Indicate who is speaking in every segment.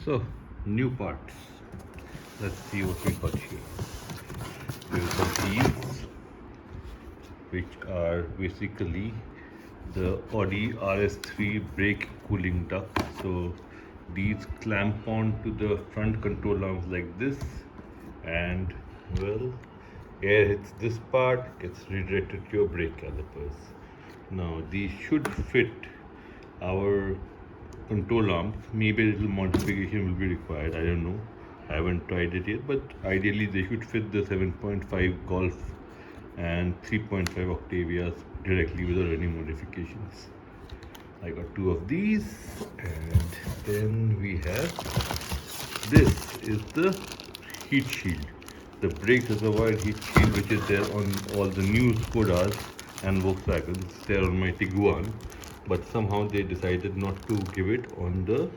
Speaker 1: So, new parts. Let's see what we got here. We've got these, which are basically the Audi RS3 brake cooling duct. So these clamp on to the front control arms like this, and well, air hits this part, gets redirected to your brake calipers. Now these should fit our control arms. Maybe a little modification will be required, I don't know, I haven't tried it yet, but ideally they should fit the 7.5 Golf and 3.5 Octavias directly without any modifications. I got two of these, and then we have this is the heat shield, the brake reservoir heat shield, which is there on all the new Skodas and Volkswagens. It's there on my Tiguan, but somehow they decided not to give it on the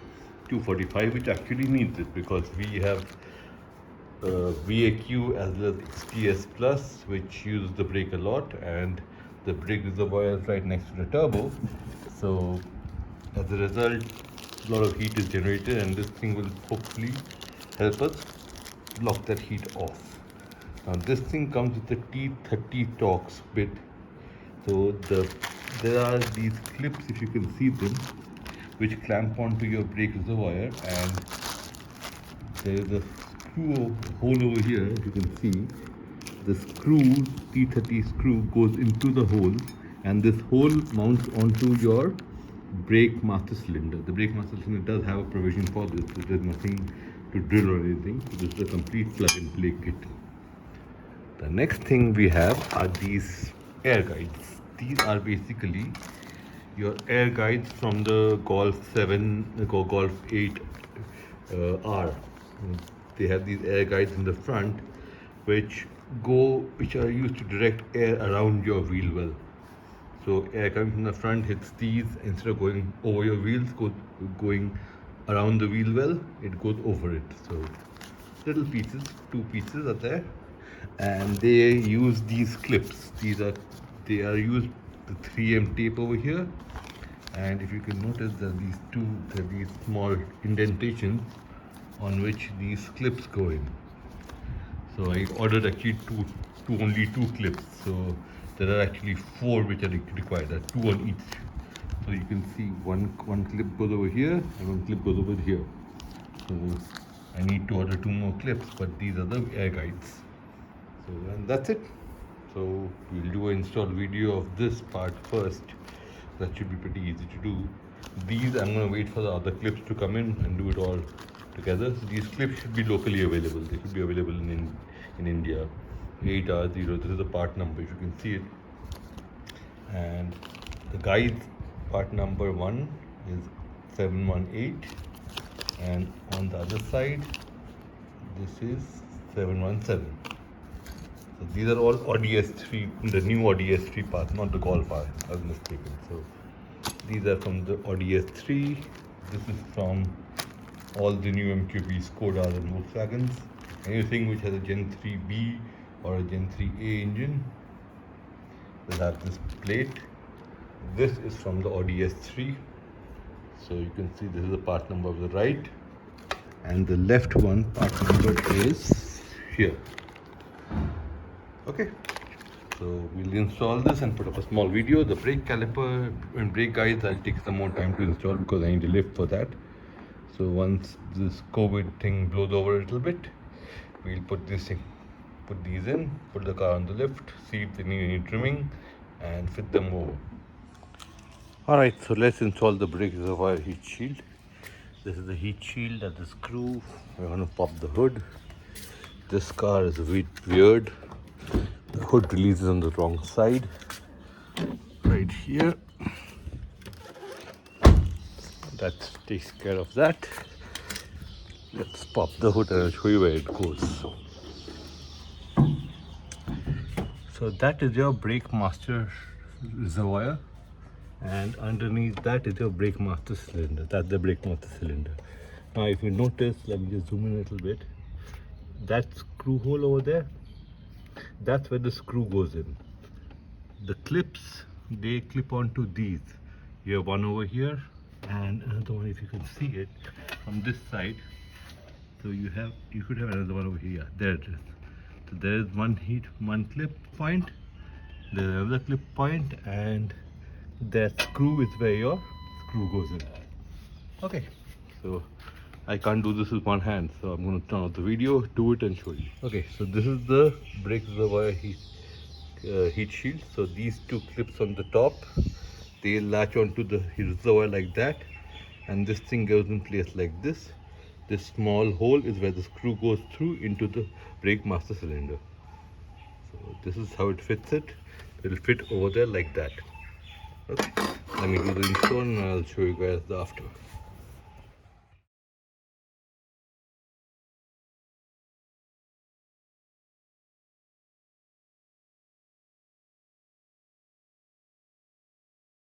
Speaker 1: 245, which actually needs it, because we have VAQ as well as XTS Plus, which use the brake a lot, and the brake reservoir is right next to the turbo. So as a result, a lot of heat is generated, and this thing will hopefully help us block that heat off. Now this thing comes with the T30 Torx bit. So there are these clips, if you can see them, which clamp onto your brake reservoir, and there is a screw hole over here. As you can see, the screw, T30 screw, goes into the hole, and this hole mounts onto your brake master cylinder. The brake master cylinder does have a provision for this, so there's nothing to drill or anything. So this is a complete plug and play kit. The next thing we have are these air guides. These are basically your air guides from the Golf 7, Golf 8 R. They have these air guides in the front, which are used to direct air around your wheel well. So air coming from the front hits these, instead of going over your wheels, going around the wheel well, it goes over it. So little pieces, two pieces are there, and they use these clips. They are used the 3M tape over here, and if you can notice, there are these small indentations on which these clips go in. So I ordered actually only two clips. So there are actually four which are required. There are two on each. So you can see one clip goes over here and one clip goes over here. So I need to order two more clips, but these are the air guides. So and that's it. So we'll do an install video of this part first. That should be pretty easy to do. These I'm going to wait for the other clips to come in and do it all together. So these clips should be locally available. They should be available in India. 8R0. This is the part number, if you can see it. And the guide part number 1 is 718, and on the other side this is 717. So these are all Audi S3, the new Audi S3 parts, not the Golf R, I was mistaken. So these are from the Audi S3. This is from all the new MQB Skodas and Volkswagens. Anything which has a Gen 3B or a Gen 3A engine will have this plate. This is from the Audi S3. So you can see this is the part number of the right, and the left one, part number, is here. Okay, so we'll install this and put up a small video. The brake caliper and brake guides, I'll take some more time to install because I need a lift for that. So once this COVID thing blows over a little bit, we'll put these in, put the car on the lift, see if they need any trimming, and fit them over. Alright, so let's install the brake reservoir heat shield. This is the heat shield at the screw. We're going to pop the hood. This car is a bit weird. The hood releases on the wrong side. Right here. That takes care of that. Let's pop the hood and I'll show you where it goes. So that is your brake master reservoir, and underneath that is your brake master cylinder. That's the brake master cylinder. Now if you notice, let me just zoom in a little bit. That screw hole over there, that's where the screw goes in. The clips, they clip onto these. You have one over here and another one, if you can see it from this side, So you could have another one over here. Yeah, there it is. So there is one clip point, there's another clip point, and that screw is where your screw goes in. Okay, so I can't do this with one hand, so I'm going to turn off the video, do it and show you. Okay, so this is the brake reservoir heat shield. So these two clips on the top, they latch onto the reservoir like that, and this thing goes in place like this. This small hole is where the screw goes through into the brake master cylinder. So this is how it fits it. It will fit over there like that. Okay, let me do the install and I'll show you guys the after.